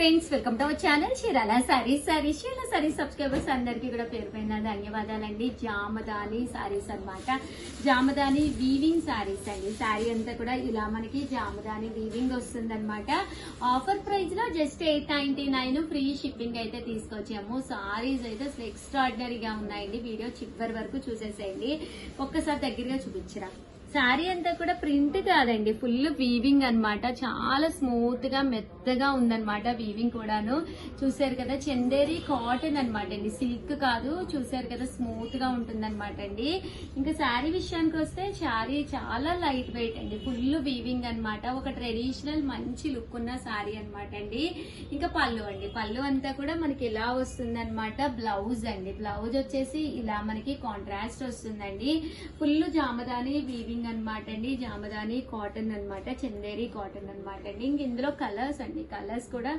Friends, welcome to our channel Chirala saris. Chirala saris subscribers అందరికీ కూడా పేరు పైన ధన్యవాదాలండి. జామదాని సారీస్ అన్నమాట. జామదాని వీవింగ్ సారీస్ అండి. సారీ అంతా కూడా ఇలా మనకి జామదాని వీవింగ్ వస్తుంది అనమాట. ఆఫర్ ప్రైస్ లో జస్ట్ 899 ఫ్రీ షిప్పింగ్ అయితే తీసుకొచ్చాము. సారీస్ అయితే అసలు ఎక్స్ట్రాడినరీగా ఉన్నాయండి. వీడియో చివరి వరకు చూసేసేయండి. ఒక్కసారి దగ్గరగా చూపించరా. శారీ అంతా కూడా ప్రింట్ కాదండి, ఫుల్ వీవింగ్ అన్నమాట. చాలా స్మూత్ గా మెత్తగా ఉందన్నమాట వీవింగ్ కూడాను. చూసారు కదా, చందేరి కాటన్ అన్నమాట అండి, సిల్క్ కాదు. చూసారు కదా, స్మూత్ గా ఉంటుందన్నమాట అండి. ఇంకా శారీ విషయానికి వస్తే శారీ చాలా లైట్ వెయిట్ అండి, ఫుల్ వీవింగ్ అన్నమాట. ఒక ట్రెడిషనల్ మంచి లుక్ ఉన్న శారీ అన్నమాట అండి. ఇంకా పళ్ళు అండి, పళ్ళు అంతా కూడా మనకి ఇలా వస్తుందన్నమాట. బ్లౌజ్ అండి, బ్లౌజ్ వచ్చేసి ఇలా మనకి కాంట్రాస్ట్ వస్తుందండి. ఫుల్ జామదాని వీవింగ్ అనమాట అండి. జామదాని కాటన్ అన్నమాట, చందేరి కాటన్ అన్నమాట అండి. ఇంక ఇందులో కలర్స్ అండి, కలర్స్ కూడా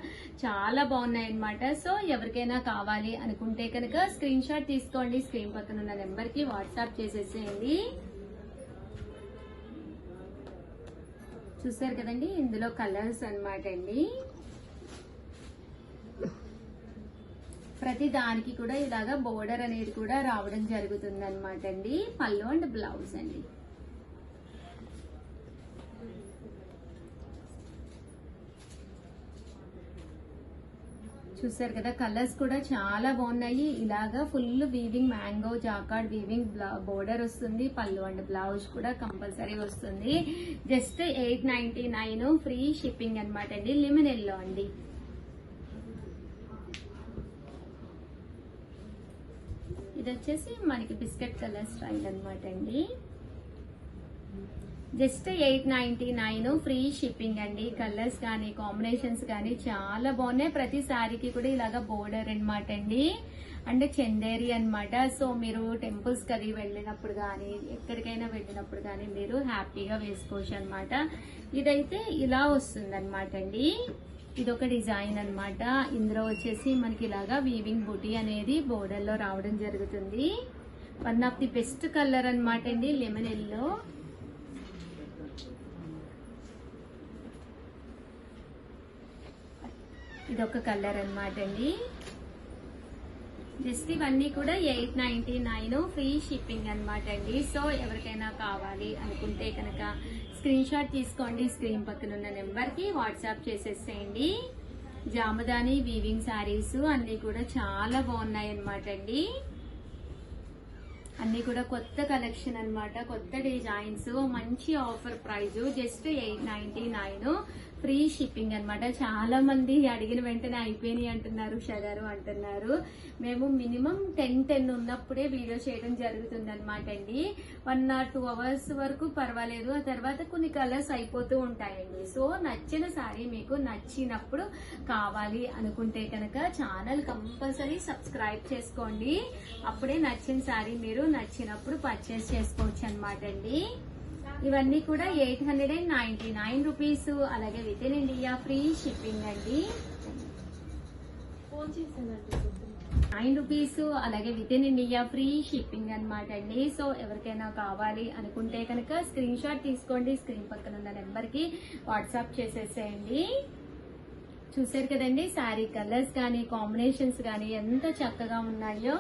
చాలా బాగున్నాయి అనమాట. సో ఎవరికైనా కావాలి అనుకుంటే కనుక స్క్రీన్ షాట్ తీసుకోండి. స్క్రీన్ పక్కన ఉన్న నెంబర్ కి వాట్సాప్ చేసేసేయండి. చూసారు కదండి, ఇందులో కలర్స్ అన్నమాట అండి. ప్రతి దానికి కూడా ఇలాగా బోర్డర్ అనేది కూడా రావడం జరుగుతుంది అనమాట అండి. పళ్ళు అండ్ బ్లౌజ్ అండి. చూసారు కదా, కలర్స్ కూడా చాలా బాగున్నాయి. ఇలాగా full weaving mango jacquard weaving border వస్తుంది. పళ్ళు అండ్ బ్లౌజ్ కూడా కంపల్సరీ వస్తుంది. జస్ట్ 899 ఫ్రీ షిప్పింగ్ అనమాట అండి. లెమన్ ఎల్లో అండి. ఇది వచ్చేసి మనకి బిస్కెట్ కలర్ స్టైల్ అనమాట అండి. జస్ట్ 899 ఫ్రీ షిప్పింగ్ అండి. కలర్స్ కానీ కాంబినేషన్స్ కానీ చాలా బాగున్నాయి. ప్రతి శారీకి కూడా ఇలాగా బోర్డర్ అనమాట అండి. అంటే చందేరి అనమాట. సో మీరు టెంపుల్స్ కది వెళ్ళినప్పుడు కానీ ఎక్కడికైనా వెళ్ళినప్పుడు కానీ మీరు హ్యాపీగా వేసుకోవచ్చు అనమాట. ఇదైతే ఇలా వస్తుంది అనమాట అండి. ఇదొక డిజైన్ అనమాట. ఇందులో వచ్చేసి మనకి ఇలాగా వీవింగ్ బుటీ అనేది బోర్డర్ లో రావడం జరుగుతుంది. One of the best colour అనమాట అండి, లెమన్ ఎల్లో. ఇదొక కలర్ అన్నమాట అండి. జస్ట్ ఇవన్నీ కూడా 899 ఫ్రీ షిప్పింగ్ అనమాట అండి. సో ఎవరికైనా కావాలి అనుకుంటే కనుక స్క్రీన్ షాట్ తీసుకోండి. స్క్రీన్ పక్కన ఉన్న నెంబర్ కి వాట్సాప్ చేసేసేయండి. జామదాని వీవింగ్ శారీస్ అన్ని కూడా చాలా బాగున్నాయి అనమాట అండి. అన్ని కూడా కొత్త కలెక్షన్ అన్నమాట, కొత్త డిజైన్స్, మంచి offer price. Just 899 free shipping అన్నమాట. చాలా మంది అడిగిన వెంటనే అయిపోయినాయి అంటున్నారు, ఉషా గారు అంటున్నారు. మేము మినిమం 10 ఉన్నప్పుడే వీడియో చేయడం జరుగుతుంది అనమాట అండి. 1 or 2 అవర్స్ వరకు పర్వాలేదు. ఆ తర్వాత కొన్ని కలర్స్ అయిపోతూ ఉంటాయండి. సో నచ్చిన సారీ మీకు నచ్చినప్పుడు కావాలి అనుకుంటే కనుక ఛానల్ కంపల్సరీ సబ్స్క్రైబ్ చేసుకోండి. అప్పుడే నచ్చిన సారీ మీరు నచ్చినప్పుడు పర్చేస్ చేసుకోవచ్చు అనమాట అండి. ఇవన్నీ కూడా 899 రూపీస్. అలాగే with in India free shipping అండి. 9 రూపీస్. అలాగే with in India free shipping అనమాట అండి. సో ఎవరికైనా కావాలి అనుకుంటే కనుక స్క్రీన్ షాట్ తీసుకోండి. స్క్రీన్ పక్కన ఉన్న నెంబర్ కి వాట్సాప్ చేసేసేయండి. చూసారు కదండి, శారీ కలర్స్ కానీ కాంబినేషన్స్ కానీ ఎంత చక్కగా ఉన్నాయో.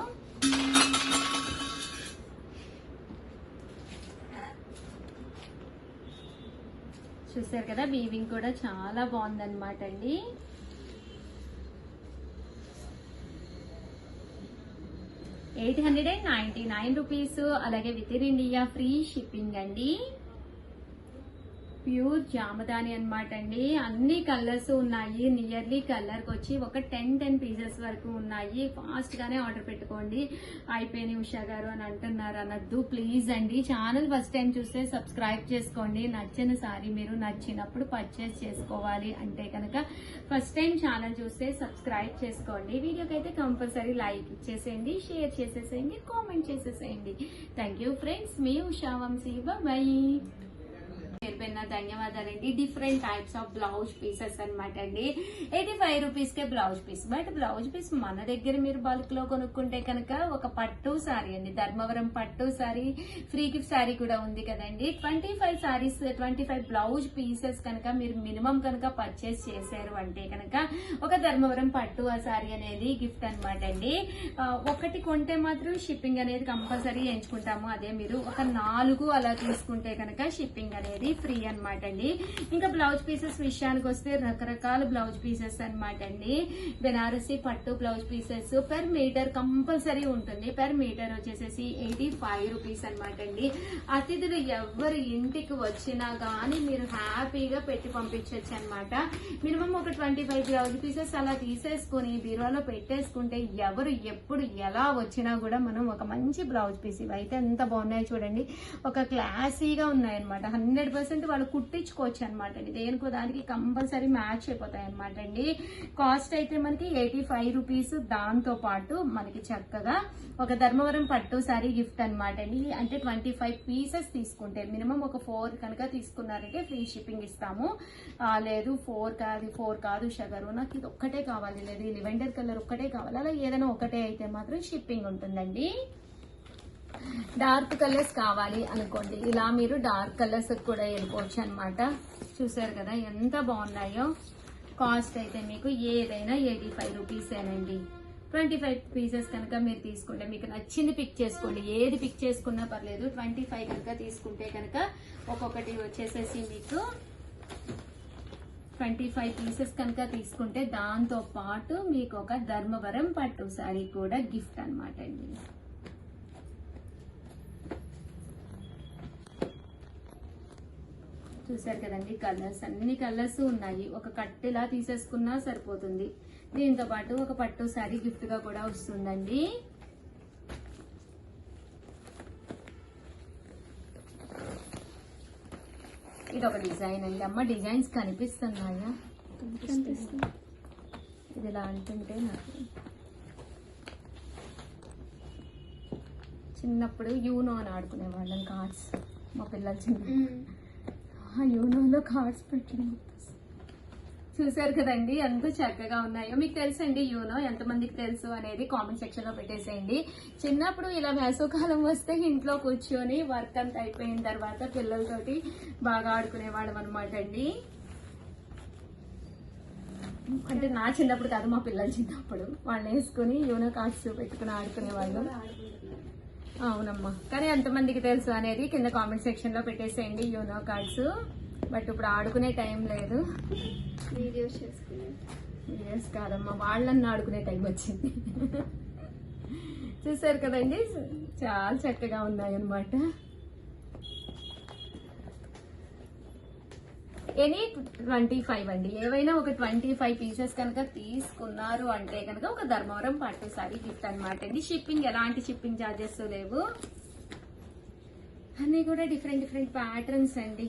చూసారు కదా, వీవింగ్ కూడా చాలా బాగుందన్నమాట అండి. ₹899. అలాగే with in India free shipping అండి. ప్యూర్ జామదాని అనమాట అండి. అన్ని కలర్స్ ఉన్నాయి. నియర్లీ కలర్ కి వచ్చి ఒక 10 పీసెస్ వరకు ఉన్నాయి. ఫాస్ట్ గానే ఆర్డర్ పెట్టుకోండి. అయిపోయినాయి ఉషా గారు అని అంటున్నారు అనద్దు ప్లీజ్ అండి. ఛానల్ ఫస్ట్ టైం చూస్తే సబ్స్క్రైబ్ చేసుకోండి. నచ్చిన సారీ మీరు నచ్చినప్పుడు పర్చేస్ చేసుకోవాలి అంటే కనుక ఫస్ట్ టైం ఛానల్ చూస్తే సబ్స్క్రైబ్ చేసుకోండి. వీడియోకి అయితే కంపల్సరీ లైక్ ఇచ్చేసేయండి, షేర్ చేసేసేయండి, కామెంట్ చేసేసేయండి. Thank you friends. మీ ఉషా వంశీ. బై. పేరుపైన ధన్యవాదాలండి. Different types of blouse pieces అనమాట అండి. 85 రూపీస్ కే blouse piece. But blouse piece మన దగ్గర మీరు బల్క్ లో కొనుక్కుంటే కనుక ఒక పట్టు సారీ అండి, ధర్మవరం పట్టు సారీ, ఫ్రీ గిఫ్ట్ సారీ కూడా ఉంది కదండి. 25 సారీస్, 25 బ్లౌజ్ పీసెస్ కనుక మీరు మినిమం కనుక పర్చేస్ చేశారు అంటే కనుక ఒక ధర్మవరం పట్టు ఆ సారీ అనేది గిఫ్ట్ అనమాట అండి. ఒకటి కొంటే మాత్రం షిప్పింగ్ అనేది కంపల్సరీ ఎంచుకుంటాము. అదే మీరు ఒక 4 అలా తీసుకుంటే కనుక షిప్పింగ్ అనేది ఫ్రీ అనమాట అండి. ఇంకా బ్లౌజ్ పీసెస్ విషయానికి వస్తే రకరకాల బ్లౌజ్ పీసెస్ అనమాట అండి. బెనారసీ పట్టు blouse pieces per metre compulsory ఉంటుంది. పెర్ మీటర్ వచ్చేసేసి 85 రూపీస్ అనమాట అండి. అతిథులు ఎవరి ఇంటికి వచ్చినా గానీ మీరు హ్యాపీగా పెట్టి పంపించవచ్చు అనమాట. మినిమం ఒక 25 బ్లౌజ్ పీసెస్ అలా తీసేసుకుని బీరువాలో పెట్టేసుకుంటే ఎవరు ఎప్పుడు ఎలా వచ్చినా కూడా మనం ఒక మంచి బ్లౌజ్ పీస్, ఇవైతే ఎంత బాగున్నాయో చూడండి, ఒక క్లాసీగా ఉన్నాయన్నమాట. 100% వాళ్ళు కుట్టించుకోవచ్చు అనమాట అండి. దేనికో దానికి కంపల్సరీ మ్యాచ్ అయిపోతాయి అనమాట అండి. కాస్ట్ అయితే మనకి 85 రూపీస్. దాంతో పాటు మనకి చక్కగా ఒక ధర్మవరం పట్టు సారీ గిఫ్ట్ అనమాట అండి. అంటే 25 పీసెస్ తీసుకుంటే మినిమం ఒక 4 కనుక తీసుకున్నారంటే ఫ్రీ షిప్పింగ్ ఇస్తాము. లేదు 4 కాదు షగరు, నాకు ఇది ఒక్కటే కావాలి, లేదు ఈ లెవెండర్ కలర్ ఒక్కటే కావాలి, అలా ఏదైనా ఒకటే అయితే మాత్రం షిప్పింగ్ ఉంటుందండి. డార్క్ కలర్స్ కావాలి అనుకోండి, ఇలా మీరు డార్క్ కలర్స్ కూడా వెళ్ళిపోవచ్చు అనమాట. చూసారు కదా ఎంత బాగున్నాయో. కాస్ట్ అయితే మీకు ఏదైనా 85 రూపీసేనండి. 25 పీసెస్ కనుక మీరు తీసుకుంటే మీకు నచ్చింది పిక్ చేసుకోండి, ఏది పిక్ చేసుకున్నా పర్లేదు. 25 కనుక తీసుకుంటే కనుక ఒక్కొక్కటి వచ్చేసేసి మీకు 25 పీసెస్ కనుక తీసుకుంటే దాంతో పాటు మీకు ఒక ధర్మవరం పట్టు సారీ కూడా గిఫ్ట్ అనమాట అండి. చూసారు కదండి, కలర్స్ అన్ని కలర్స్ ఉన్నాయి. ఒక కట్టెలా తీసేసుకున్నా సరిపోతుంది. దీంతో పాటు ఒక పట్టు సారీ గిఫ్ట్ గా కూడా వస్తుందండి. ఇది ఒక డిజైన్ అండి. అమ్మ డిజైన్స్ కనిపిస్తున్నాయా? ఇది ఇలా అంటుంటే నాకు చిన్నప్పుడు యూనో అని ఆడుకునే వాళ్ళం, కార్డ్స్. మా పిల్లలు చిన్న యూనోలో కార్డ్స్ పెట్టడం. చూసారు కదండి ఎంత చక్కగా ఉన్నాయో. మీకు తెలుసండి యూనో ఎంతమందికి తెలుసు అనేది కామెంట్ సెక్షన్ లో పెట్టేసేయండి. చిన్నప్పుడు ఇలా వేసవకాలం వస్తే ఇంట్లో కూర్చొని వర్క్ అంతా అయిపోయిన తర్వాత పిల్లలతోటి బాగా ఆడుకునేవాళ్ళం అనమాట అండి. అంటే నా చిన్నప్పుడు కాదు, మా పిల్లల చిన్నప్పుడు వాళ్ళు వేసుకుని యూనో కార్డ్స్ పెట్టుకుని ఆడుకునేవాళ్ళు. అవునమ్మా, కానీ ఎంతమందికి తెలుసు అనేది కింద కామెంట్ సెక్షన్ లో పెట్టేసేయండి యూనో కార్డ్స్. బట్ ఇప్పుడు ఆడుకునే టైం లేదు, వీడియోస్ కాదమ్మా, వాళ్ళని ఆడుకునే టైం వచ్చింది. చూసారు కదండి చాలా చక్కగా ఉన్నాయి అన్నమాట. ఎనీ 25 అండి, ఏవైనా ఒక 25 పీసెస్ కనుక తీసుకున్నారు అంటే కనుక ఒక ధర్మవరం పట్టు సారీ గిఫ్ట్ అనమాట అండి. షిప్పింగ్ ఎలాంటి షిప్పింగ్ ఛార్జెస్ లేవు. అన్ని కూడా డిఫరెంట్ ప్యాటర్న్స్ అండి.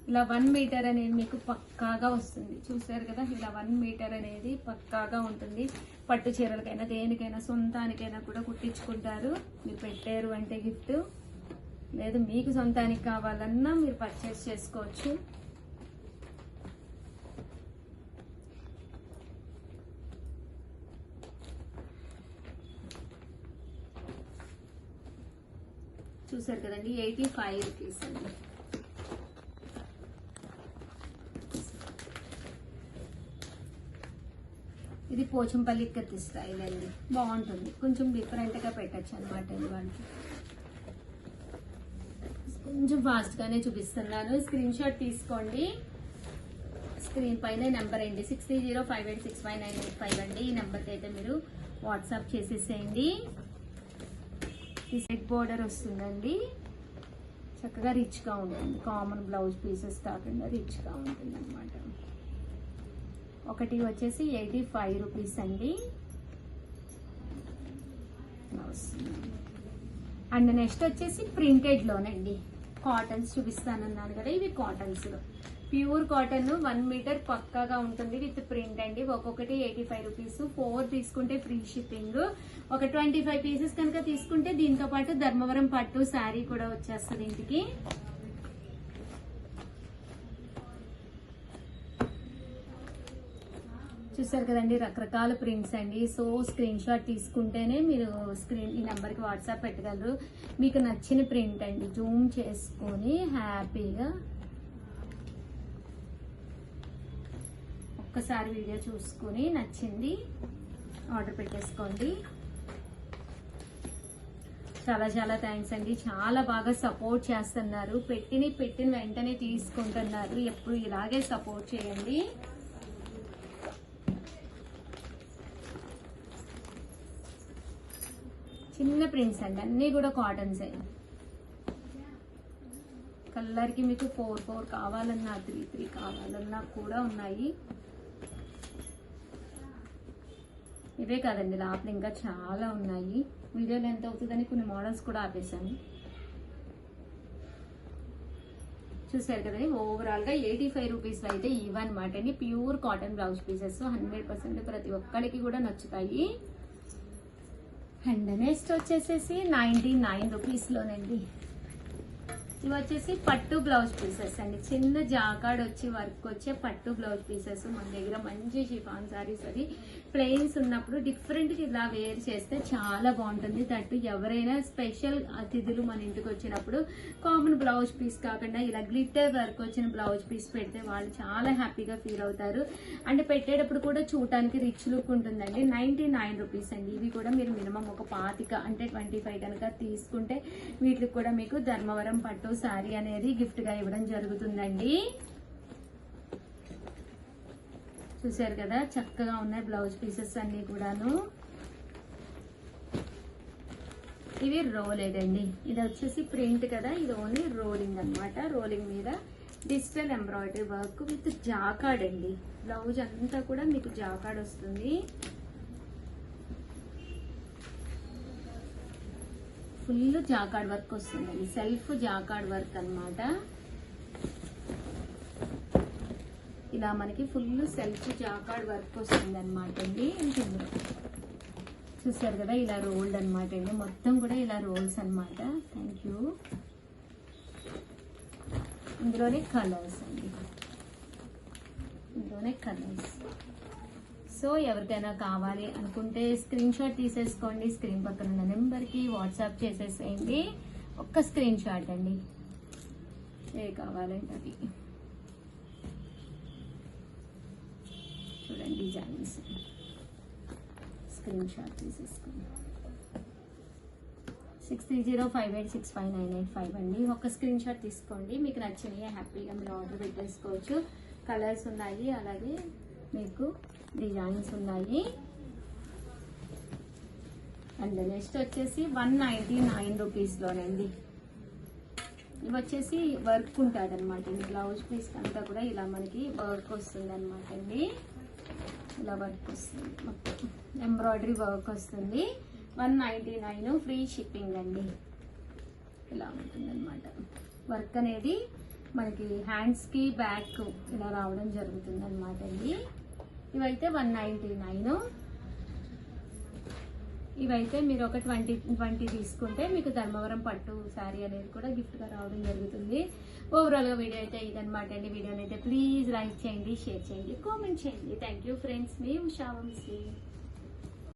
ఇలా 1 మీటర్ అనేది మీకు పక్కాగా వస్తుంది. చూసారు కదా, ఇలా 1 మీటర్ అనేది పక్కాగా ఉంటుంది. పట్టు చీరలకైనా దేనికైనా సొంతానికైనా కూడా కుట్టించుకుంటారు. మీరు పెట్టారు అంటే గిఫ్ట్, లేదు మీకు సొంతానికి కావాలన్నా మీరు పర్చేస్ చేసుకోవచ్చు. చూసారు కదండి 85 రూపీస్ అండి. ఇది పోచంపల్లి ఇక్కత్తి స్టైల్ అండి, బాగుంటుంది. కొంచెం డిఫరెంట్ గా పెట్టచ్చు అనమాట. వాళ్ళకి కొంచెం ఫాస్ట్ గానే చూపిస్తున్నాను, స్క్రీన్ షాట్ తీసుకోండి. స్క్రీన్ పైన నెంబర్ అండి 6305865985 అండి. ఈ నెంబర్కి అయితే మీరు వాట్సాప్ చేసేసేయండి. ఈ సెట్ బోర్డర్ వస్తుందండి, చక్కగా రిచ్ గా ఉంటుంది. కామన్ బ్లౌజ్ పీసెస్ కాకుండా రిచ్ గా ఉంటుంది అనమాట. ఒకటి వచ్చేసి 85 రూపీస్ అండి. అండ్ నెక్స్ట్ వచ్చేసి ప్రింటెడ్ లోనండి, కాటన్స్ చూపిస్తానన్నాను కదా, ఇవి కాటన్స్ లో ప్యూర్ కాటన్ 1 మీటర్ పక్కాగా ఉంటుంది విత్ ప్రింట్ అండి. ఒక్కొక్కటి 85 రూపీస్. 4 తీసుకుంటే ఫ్రీ షిప్పింగ్. ఒక 25 పీసెస్ కనుక తీసుకుంటే దీంతో పాటు ధర్మవరం పట్టు శారీ కూడా వచ్చేస్తుంది ఇంటికి. చూసారు కదండి, రకరకాల ప్రింట్స్ అండి. సో స్క్రీన్ షాట్ తీసుకుంటేనే మీరు ఈ నెంబర్కి వాట్సాప్ పెట్టగలరు. మీకు నచ్చిన ప్రింట్ అండి జూమ్ చేసుకొని హ్యాపీగా ఒక్కసారి వీడియో చూసుకొని నచ్చింది ఆర్డర్ పెట్టేసుకోండి. చాలా చాలా థ్యాంక్స్ అండి. చాలా బాగా సపోర్ట్ చేస్తున్నారు. పెట్టిన వెంటనే తీసుకుంటున్నారు. ఎప్పుడు ఇలాగే సపోర్ట్ చేయండి. చిన్న ప్రింట్స్ అండి, అన్నీ కూడా కాటన్స్. కలర్కి మీకు 4 కావాలన్నా 3 కావాలన్నా కూడా ఉన్నాయి. ఇవే కాదండి, లోపల ఇంకా చాలా ఉన్నాయి. వీడియోలో ఎంత అవుతుందని కొన్ని మోడల్స్ కూడా ఆపేసాను. చూసారు కదండి, ఓవరాల్గా 85 రూపీస్లో అయితే ఇవన్నమాట అండి. ప్యూర్ కాటన్ బ్లౌజ్ పీసెస్ 100% ప్రతి ఒక్కరికి కూడా నచ్చుతాయి. అండ్ నెక్స్ట్ వచ్చేసేసి 99 రూపీస్లోనండి. ఇవి వచ్చేసి పట్టు బ్లౌజ్ పీసెస్ అండి. చిన్న జాకాడ్ వచ్చి వర్క్ వచ్చే పట్టు బ్లౌజ్ పీసెస్. మన దగ్గర మంచి షిఫాన్ సారీస్ అది ప్లెయిన్స్ ఉన్నప్పుడు డిఫరెంట్గా ఇలా వేర్ చేస్తే చాలా బాగుంటుంది. దట్టు ఎవరైనా స్పెషల్ అతిథులు మన ఇంటికి వచ్చినప్పుడు కామన్ బ్లౌజ్ పీస్ కాకుండా ఇలా గ్లిటర్ వర్క్ వచ్చిన బ్లౌజ్ పీస్ పెడితే వాళ్ళు చాలా హ్యాపీగా ఫీల్ అవుతారు. అండ్ పెట్టేటప్పుడు కూడా చూడటానికి రిచ్ లుక్ ఉంటుందండి. 99 రూపీస్ అండి. ఇవి కూడా మీరు మినిమం ఒక 25 అంటే 25 కనుక తీసుకుంటే వీటికి కూడా మీకు ధర్మవరం పట్టు శారీ అనేది గిఫ్ట్ గా ఇవ్వడం జరుగుతుందండి. చూసారు కదా, చక్కగా ఉన్నాయి బ్లౌజ్ పీసెస్ అన్ని కూడాను. ఇవి రోలెడ్ అండి. ఇది వచ్చేసి ప్రింట్ కదా, ఇది ఓన్లీ రోలింగ్ అన్నమాట. రోలింగ్ మీద digital embroidery work with jacquard అండి. బ్లౌజ్ అంతా కూడా మీకు జాకాడ్ వస్తుంది. ఫుల్ జాకాడ్ వర్క్ వస్తుందండి. సెల్ఫ్ జాకాడ్ వర్క్ అన్నమాట. ఇలా మనకి ఫుల్ సెల్ఫ్ జాకాడ్ వర్క్ వస్తుంది అనమాట అండి. ఇందులో చూసారు కదా, ఇలా రోల్డ్ అనమాట అండి. మొత్తం కూడా ఇలా రోల్స్ అనమాట. Thank you. ఇందులోనే కలర్స్ అండి, ఇందులోనే కలర్స్. సో ఎవరికైనా కావాలి అనుకుంటే స్క్రీన్ షాట్ తీసేసుకోండి. స్క్రీన్ పక్కన ఉన్న నెంబర్కి వాట్సాప్ చేసేసేయండి. ఒక్క స్క్రీన్ షాట్ అండి, ఏ కావాలంటే అవి. చూడండి డిజైన్స్, స్క్రీన్ షాట్ తీసేసుకోండి. 6305865985 అండి. ఒక స్క్రీన్ షాట్ తీసుకోండి. మీకు నచ్చినవి హ్యాపీగా మీరు ఆర్డర్ పెట్టేసుకోవచ్చు. కలర్స్ ఉన్నాయి, అలాగే మీకు డిజైన్స్ ఉన్నాయి. అండ్ నెక్స్ట్ వచ్చేసి 199 రూపీస్లోనండి. ఇవి వచ్చేసి వర్క్ ఉంటుంది అనమాట. బ్లౌజ్ పీస్ అంతా కూడా ఇలా మనకి వర్క్ వస్తుంది అనమాట అండి. ఇలా వర్క్ వస్తుంది, మొత్తం ఎంబ్రాయిడరీ వర్క్ వస్తుంది. 199 ఫ్రీ షిప్పింగ్ అండి. ఇలా ఉంటుంది అనమాట. వర్క్ అనేది మనకి హ్యాండ్స్కి బ్యాక్ ఇలా రావడం జరుగుతుంది అనమాట అండి. ఇవైతే 199. ఇవైతే మీరు ఒక 20 తీసుకుంటే మీకు ధర్మవరం పట్టు శారీ అనేది కూడా గిఫ్ట్గా రావడం జరుగుతుంది. ఓవరాల్గా వీడియో అయితే ఇదనమాట అండి. వీడియోని అయితే ప్లీజ్ లైక్ చేయండి, షేర్ చేయండి, కామెంట్ చేయండి. Thank you friends. మీ ఉషా వంశీ.